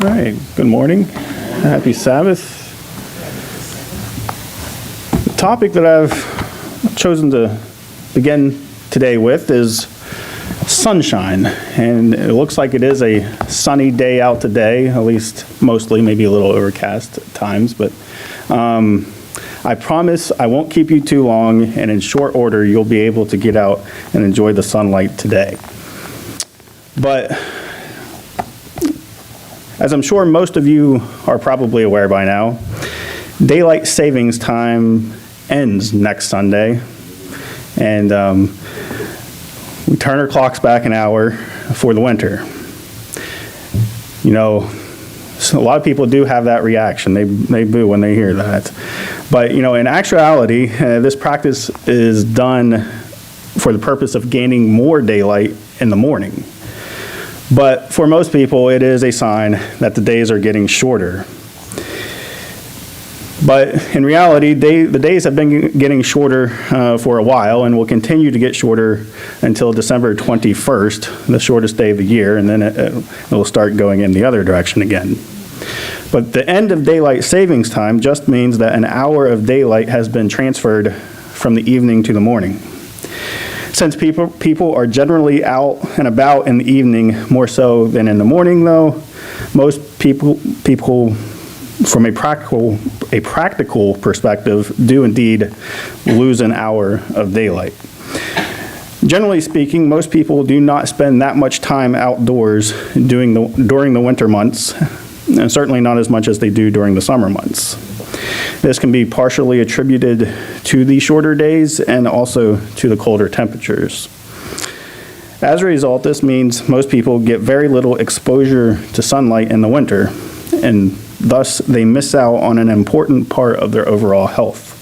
All right, good morning. Happy Sabbath. The topic that I've chosen to begin today with is sunshine. And it looks like it is a sunny day out today, at least mostly, maybe a little overcast at times. But I promise I won't keep you too long, and in short order, you'll be able to get out and enjoy the sunlight today. But as I'm sure most of you are probably aware by now, daylight savings time ends next Sunday, and we turn our clocks back an hour for the winter. You know, so a lot of people do have that reaction. They boo when they hear that. But, you know, in actuality, this practice is done for the purpose of gaining more daylight in the morning. But for most people, it is a sign that the days are getting shorter. But in reality, the days have been getting shorter for a while and will continue to get shorter until December 21st, the shortest day of the year, and then it will start going in the other direction again. But the end of daylight savings time just means that an hour of daylight has been transferred from the evening to the morning. Since people are generally out and about in the evening more so than in the morning, though, most people from a practical perspective do indeed lose an hour of daylight. Generally speaking, most people do not spend that much time outdoors during the winter months, and certainly not as much as they do during the summer months. This can be partially attributed to the shorter days and also to the colder temperatures. As a result, this means most people get very little exposure to sunlight in the winter, and thus they miss out on an important part of their overall health.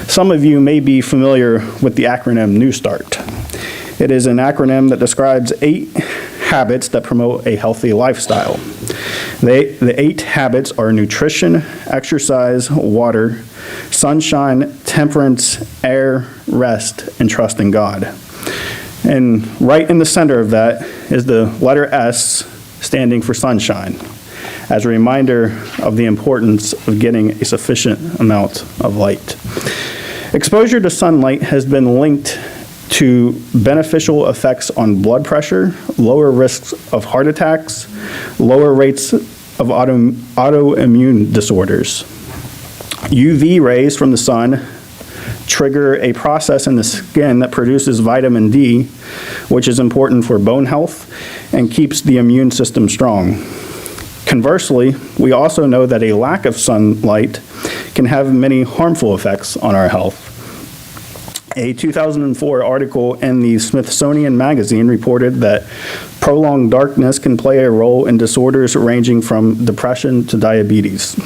Some of you may be familiar with the acronym New Start. It is an acronym that describes 8 habits that promote a healthy lifestyle. The 8 habits are nutrition, exercise, water, sunshine, temperance, air, rest, and trust in God. And right in the center of that is the letter S, standing for sunshine, as a reminder of the importance of getting a sufficient amount of light. Exposure to sunlight has been linked to beneficial effects on blood pressure, lower risks of heart attacks, lower rates of autoimmune disorders. UV rays from the sun trigger a process in the skin that produces vitamin D, which is important for bone health and keeps the immune system strong. Conversely, we also know that a lack of sunlight can have many harmful effects on our health. A 2004 article in the Smithsonian Magazine reported that prolonged darkness can play a role in disorders ranging from depression to diabetes.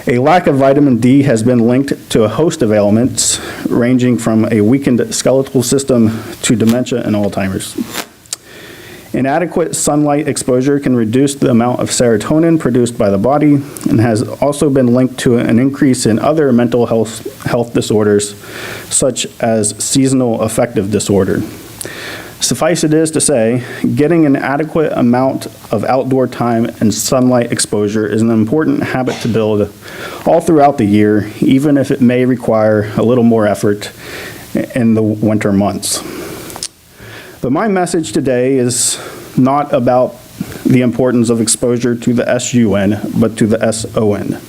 A lack of vitamin D has been linked to a host of ailments, ranging from a weakened skeletal system to dementia and Alzheimer's. Inadequate sunlight exposure can reduce the amount of serotonin produced by the body and has also been linked to an increase in other mental health disorders, such as seasonal affective disorder. Suffice it is to say, getting an adequate amount of outdoor time and sunlight exposure is an important habit to build all throughout the year, even if it may require a little more effort in the winter months. But my message today is not about the importance of exposure to the S-U-N, but to the S-O-N.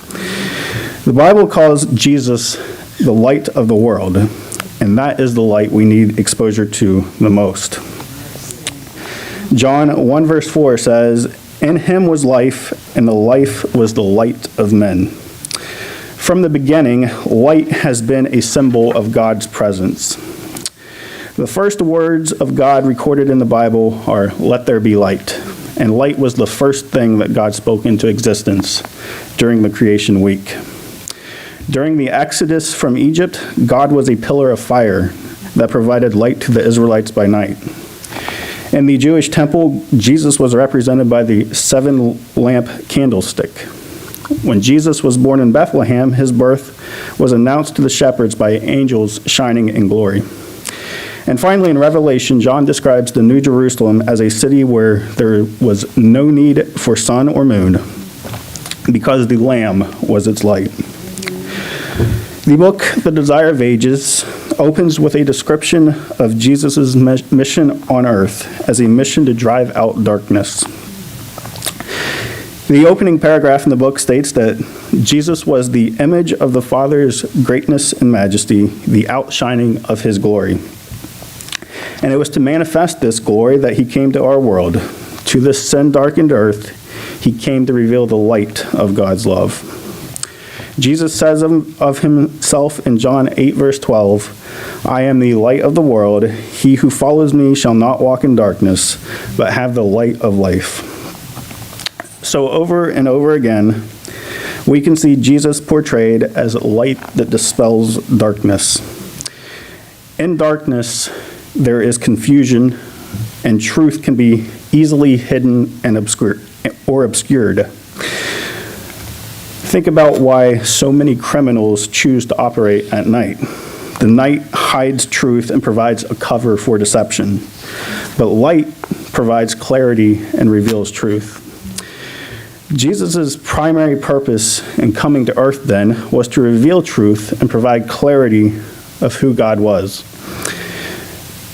The Bible calls Jesus the light of the world, and that is the light we need exposure to the most. John 1 verse 4 says, "In him was life, and the life was the light of men." From the beginning, light has been a symbol of God's presence. The first words of God recorded in the Bible are, "Let there be light." And light was the first thing that God spoke into existence during the creation week. During the Exodus from Egypt, God was a pillar of fire that provided light to the Israelites by night. In the Jewish temple, Jesus was represented by the 7-lamp candlestick. When Jesus was born in Bethlehem, his birth was announced to the shepherds by angels shining in glory. And finally, in Revelation, John describes the New Jerusalem as a city where there was no need for sun or moon, because the Lamb was its light. The book, The Desire of Ages, opens with a description of Jesus' mission on earth as a mission to drive out darkness. The opening paragraph in the book states that Jesus was the image of the Father's greatness and majesty, the outshining of his glory. And it was to manifest this glory that he came to our world. To this sin-darkened earth, he came to reveal the light of God's love. Jesus says of himself in John 8, verse 12, "I am the light of the world. He who follows me shall not walk in darkness, but have the light of life." So over and over again, we can see Jesus portrayed as light that dispels darkness. In darkness, there is confusion, and truth can be easily hidden and obscured. Think about why so many criminals choose to operate at night. The night hides truth and provides a cover for deception, but light provides clarity and reveals truth. Jesus' primary purpose in coming to earth then was to reveal truth and provide clarity of who God was.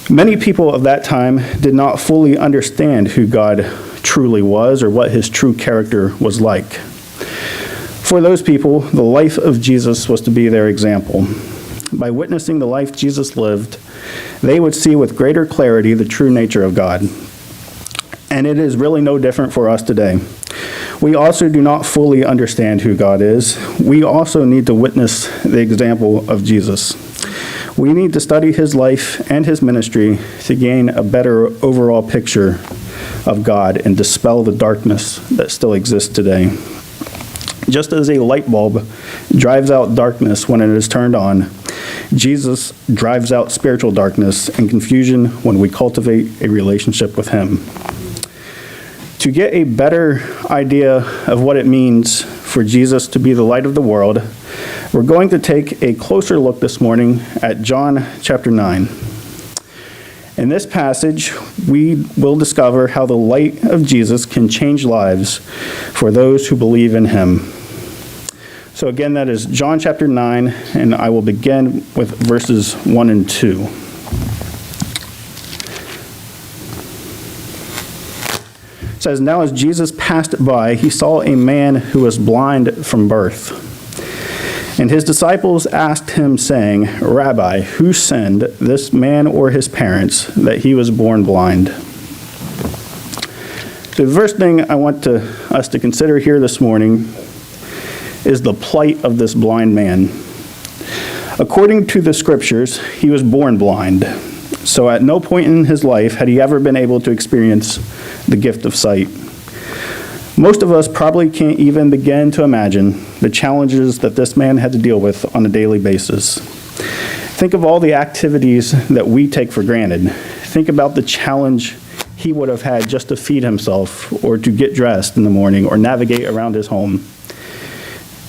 Many people of that time did not fully understand who God truly was or what his true character was like. For those people, the life of Jesus was to be their example. By witnessing the life Jesus lived, they would see with greater clarity the true nature of God. And it is really no different for us today. We also do not fully understand who God is. We also need to witness the example of Jesus. We need to study his life and his ministry to gain a better overall picture of God and dispel the darkness that still exists today. Just as a light bulb drives out darkness when it is turned on, Jesus drives out spiritual darkness and confusion when we cultivate a relationship with him. To get a better idea of what it means for Jesus to be the light of the world, we're going to take a closer look this morning at John chapter 9. In this passage, we will discover how the light of Jesus can change lives for those who believe in him. So again, that is John chapter 9, and I will begin with verses 1 and 2. It says, "Now as Jesus passed by, he saw a man who was blind from birth. And his disciples asked him, saying, 'Rabbi, who sinned, this man or his parents, that he was born blind?'" So the first thing I want us to consider here this morning is the plight of this blind man. According to the scriptures, he was born blind. So at no point in his life had he ever been able to experience the gift of sight. Most of us probably can't even begin to imagine the challenges that this man had to deal with on a daily basis. Think of all the activities that we take for granted. Think about the challenge he would have had just to feed himself or to get dressed in the morning or navigate around his home,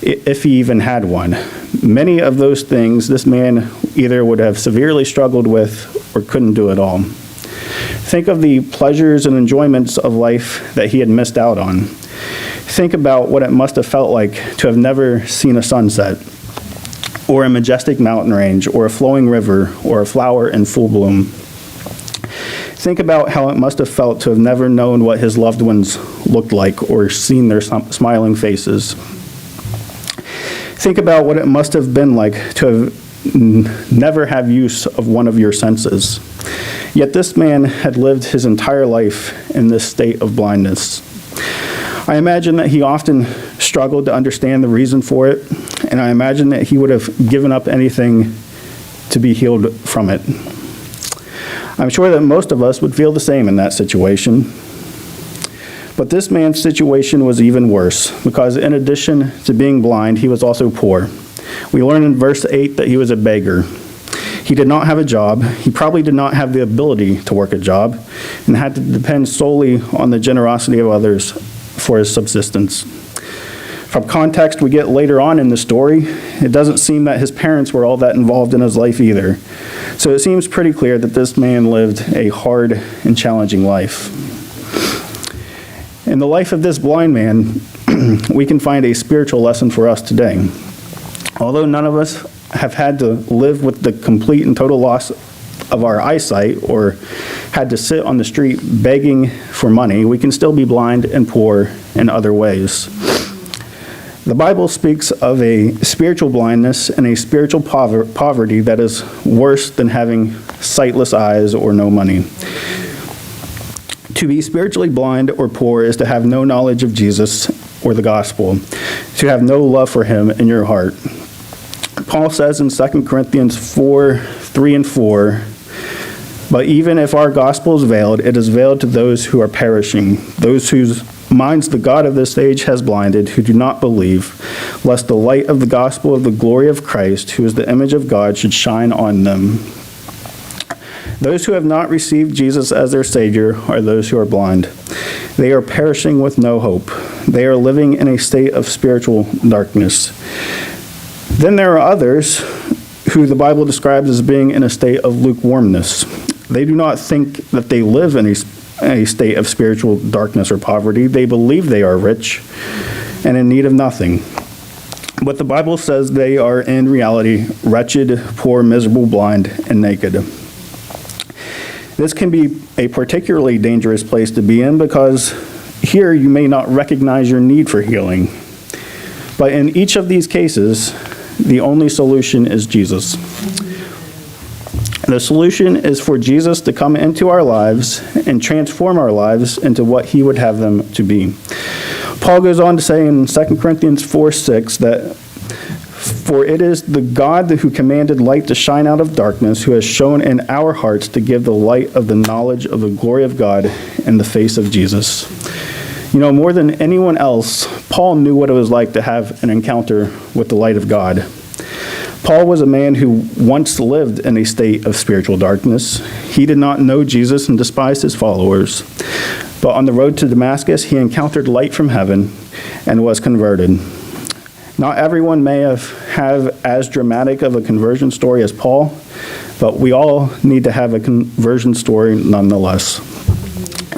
if he even had one. Many of those things this man either would have severely struggled with or couldn't do at all. Think of the pleasures and enjoyments of life that he had missed out on. Think about what it must have felt like to have never seen a sunset, or a majestic mountain range, or a flowing river, or a flower in full bloom. Think about how it must have felt to have never known what his loved ones looked like, or seen their smiling faces. Think about what it must have been like to have never have use of one of your senses. Yet this man had lived his entire life in this state of blindness. I imagine that he often struggled to understand the reason for it, and I imagine that he would have given up anything to be healed from it. I'm sure that most of us would feel the same in that situation. But this man's situation was even worse, because in addition to being blind, he was also poor. We learn in verse 8 that he was a beggar. He did not have a job. He probably did not have the ability to work a job and had to depend solely on the generosity of others for his subsistence. From context we get later on in the story, it doesn't seem that his parents were all that involved in his life either. So it seems pretty clear that this man lived a hard and challenging life. In the life of this blind man, we can find a spiritual lesson for us today. Although none of us have had to live with the complete and total loss of our eyesight or had to sit on the street begging for money, we can still be blind and poor in other ways. The Bible speaks of a spiritual blindness and a spiritual poverty that is worse than having sightless eyes or no money. To be spiritually blind or poor is to have no knowledge of Jesus or the gospel, to have no love for him in your heart. Paul says in 2 Corinthians 4:3-4, "But even if our gospel is veiled, it is veiled to those who are perishing, those whose minds the God of this age has blinded, who do not believe, lest the light of the gospel of the glory of Christ, who is the image of God, should shine on them." Those who have not received Jesus as their Savior are those who are blind. They are perishing with no hope. They are living in a state of spiritual darkness. Then there are others who the Bible describes as being in a state of lukewarmness. They do not think that they live in a state of spiritual darkness or poverty. They believe they are rich and in need of nothing. But the Bible says they are in reality wretched, poor, miserable, blind, and naked. This can be a particularly dangerous place to be in because here you may not recognize your need for healing. But in each of these cases, the only solution is Jesus. The solution is for Jesus to come into our lives and transform our lives into what he would have them to be. Paul goes on to say in 2 Corinthians 4:6 that, "For it is the God who commanded light to shine out of darkness, who has shown in our hearts to give the light of the knowledge of the glory of God in the face of Jesus." You know, more than anyone else, Paul knew what it was like to have an encounter with the light of God. Paul was a man who once lived in a state of spiritual darkness. He did not know Jesus and despised his followers. But on the road to Damascus, he encountered light from heaven and was converted. Not everyone may have as dramatic of a conversion story as Paul, but we all need to have a conversion story nonetheless.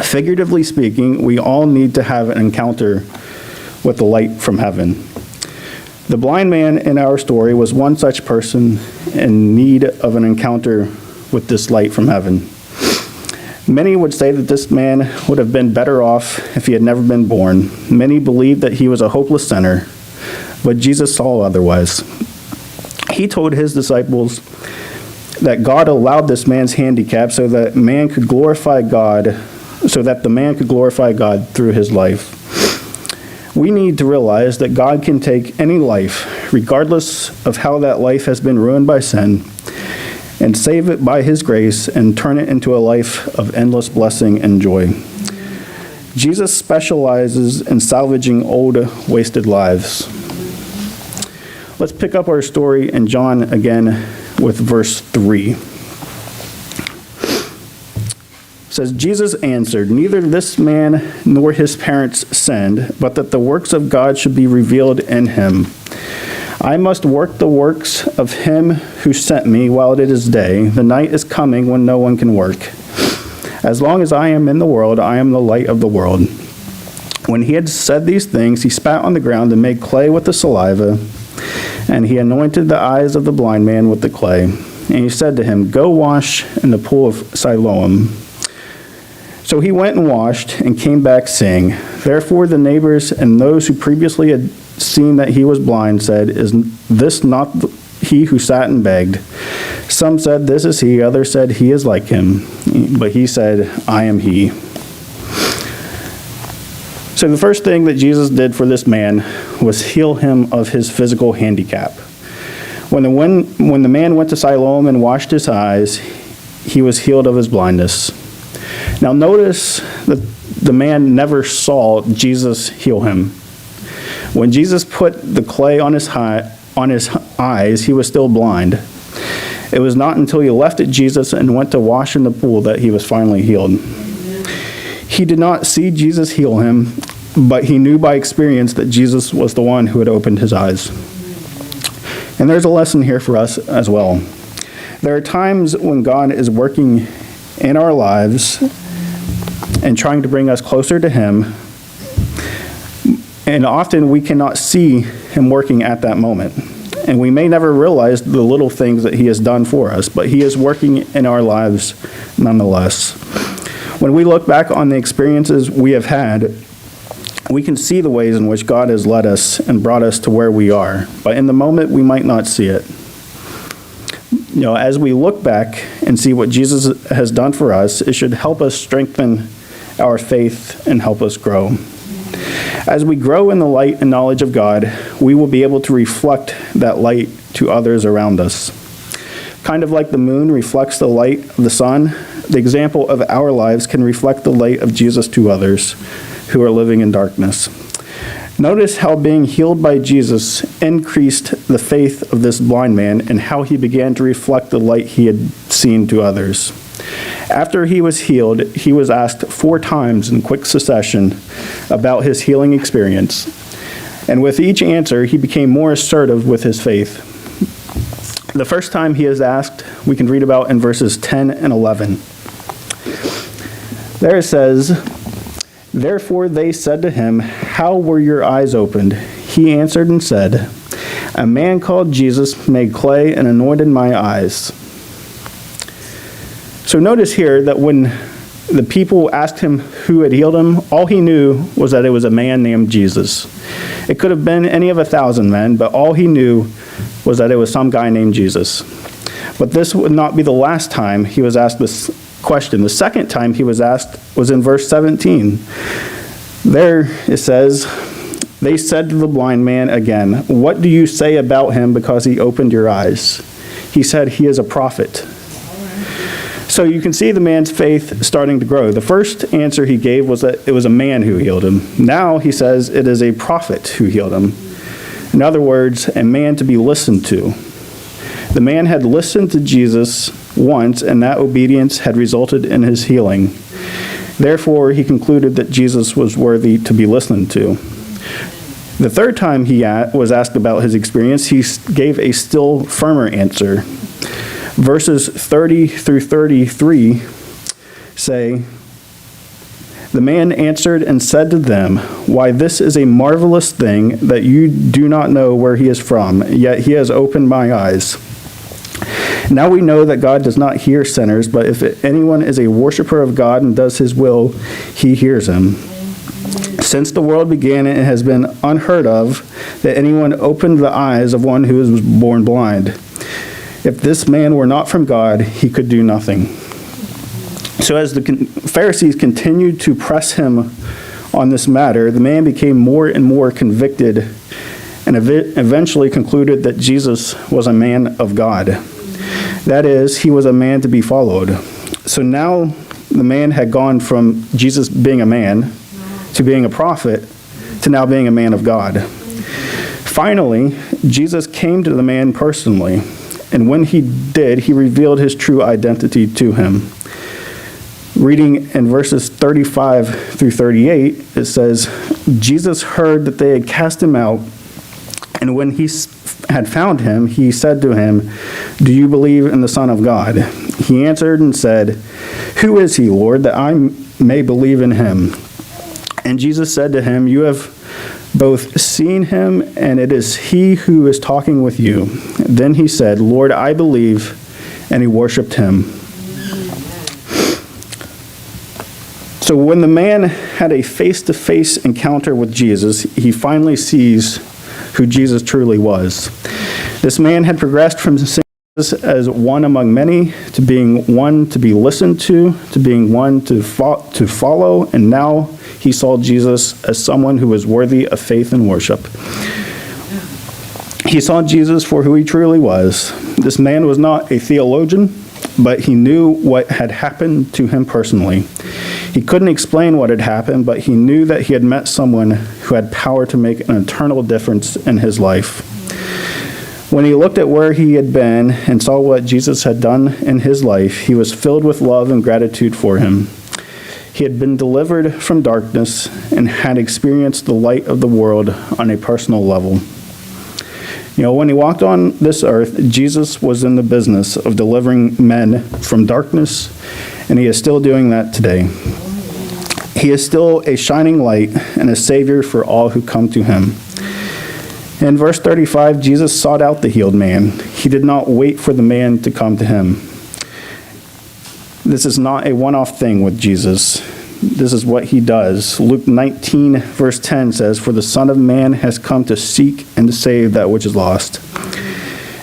Figuratively speaking, we all need to have an encounter with the light from heaven. The blind man in our story was one such person in need of an encounter with this light from heaven. Many would say that this man would have been better off if he had never been born. Many believed that he was a hopeless sinner, but Jesus saw otherwise. He told his disciples that God allowed this man's handicap so that the man could glorify God through his life. We need to realize that God can take any life, regardless of how that life has been ruined by sin, and save it by his grace and turn it into a life of endless blessing and joy. Jesus specializes in salvaging old, wasted lives. Let's pick up our story in John again with verse 3. It says, "Jesus answered, 'Neither this man nor his parents sinned, but that the works of God should be revealed in him. I must work the works of him who sent me while it is day. The night is coming when no one can work. As long as I am in the world, I am the light of the world.' When he had said these things, he spat on the ground and made clay with the saliva, and he anointed the eyes of the blind man with the clay. And he said to him, 'Go wash in the pool of Siloam.' So he went and washed and came back seeing. Therefore the neighbors and those who previously had seen that he was blind said, 'Is this not he who sat and begged?' Some said, 'This is he.' Others said, 'He is like him.' But he said, 'I am he.'" So the first thing that Jesus did for this man was heal him of his physical handicap. When the man went to Siloam and washed his eyes, he was healed of his blindness. Now notice that the man never saw Jesus heal him. When Jesus put the clay on his eyes, he was still blind. It was not until he left at Jesus and went to wash in the pool that he was finally healed. He did not see Jesus heal him but he knew by experience that Jesus was the one who had opened his eyes. And there's a lesson here for us as well. There are times when God is working in our lives and trying to bring us closer to him, and often we cannot see him working at that moment. And we may never realize the little things that he has done for us, but he is working in our lives nonetheless. When we look back on the experiences we have had, we can see the ways in which God has led us and brought us to where we are. But in the moment, we might not see it. As we look back and see what Jesus has done for us, it should help us strengthen our faith and help us grow. As we grow in the light and knowledge of God, we will be able to reflect that light to others around us. Kind of like the moon reflects the light of the sun, the example of our lives can reflect the light of Jesus to others who are living in darkness. Notice how being healed by Jesus increased the faith of this blind man and how he began to reflect the light he had seen to others. After he was healed, he was asked 4 times in quick succession about his healing experience. And with each answer, he became more assertive with his faith. The first time he is asked, we can read about in verses 10 and 11. There it says, "Therefore they said to him, 'How were your eyes opened?' He answered and said, 'A man called Jesus made clay and anointed my eyes.'" So notice here that when the people asked him who had healed him, all he knew was that it was a man named Jesus. It could have been any of 1,000 men, but all he knew was that it was some guy named Jesus. But this would not be the last time he was asked this question. The second time he was asked was in verse 17. There it says, "They said to the blind man again, 'What do you say about him because he opened your eyes?' He said, 'He is a prophet.'" So you can see the man's faith starting to grow. The first answer he gave was that it was a man who healed him. Now he says it is a prophet who healed him. In other words, a man to be listened to. The man had listened to Jesus once, and that obedience had resulted in his healing. Therefore, he concluded that Jesus was worthy to be listened to. The third time he was asked about his experience, he gave a still firmer answer. Verses 30 through 33 say, "The man answered and said to them, 'Why, this is a marvelous thing that you do not know where he is from, yet he has opened my eyes. Now we know that God does not hear sinners, but if anyone is a worshiper of God and does his will, he hears him. Since the world began, it has been unheard of that anyone opened the eyes of one who was born blind. If this man were not from God, he could do nothing.'" So as the Pharisees continued to press him on this matter, the man became more and more convicted and eventually concluded that Jesus was a man of God. That is, he was a man to be followed. So now the man had gone from Jesus being a man to being a prophet to now being a man of God. Finally, Jesus came to the man personally. And when he did, he revealed his true identity to him. Reading in verses 35 through 38, it says, "Jesus heard that they had cast him out, and when he had found him, he said to him, 'Do you believe in the Son of God?' He answered and said, 'Who is he, Lord, that I may believe in him?' And Jesus said to him, 'You have both seen him, and it is he who is talking with you.' Then he said, 'Lord, I believe,' and he worshipped him." So when the man had a face-to-face encounter with Jesus, he finally sees who Jesus truly was. This man had progressed from seeing Jesus as one among many, to being one to be listened to being one to follow, and now he saw Jesus as someone who was worthy of faith and worship. He saw Jesus for who he truly was. This man was not a theologian, but he knew what had happened to him personally. He couldn't explain what had happened, but he knew that he had met someone who had power to make an eternal difference in his life. When he looked at where he had been and saw what Jesus had done in his life, he was filled with love and gratitude for him. He had been delivered from darkness and had experienced the light of the world on a personal level. When he walked on this earth, Jesus was in the business of delivering men from darkness, and he is still doing that today. He is still a shining light and a savior for all who come to him. In verse 35, Jesus sought out the healed man. He did not wait for the man to come to him. This is not a one-off thing with Jesus. This is what he does. Luke 19, verse 10 says, "For the Son of Man has come to seek and to save that which is lost."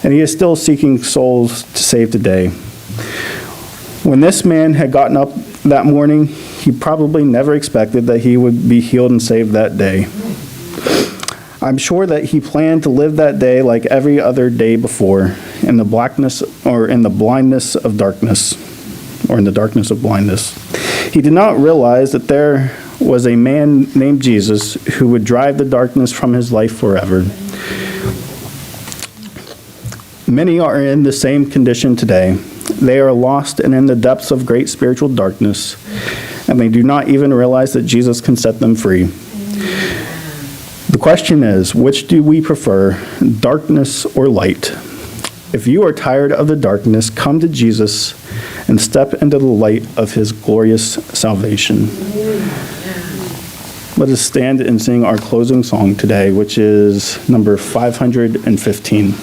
And he is still seeking souls to save today. When this man had gotten up that morning, he probably never expected that he would be healed and saved that day. I'm sure that he planned to live that day like every other day before, in the blackness or in the blindness of darkness, or in the darkness of blindness. He did not realize that there was a man named Jesus who would drive the darkness from his life forever. Many are in the same condition today. They are lost and in the depths of great spiritual darkness, and they do not even realize that Jesus can set them free. The question is, which do we prefer, darkness or light? If you are tired of the darkness, come to Jesus and step into the light of his glorious salvation. Let us stand and sing our closing song today, which is number 515.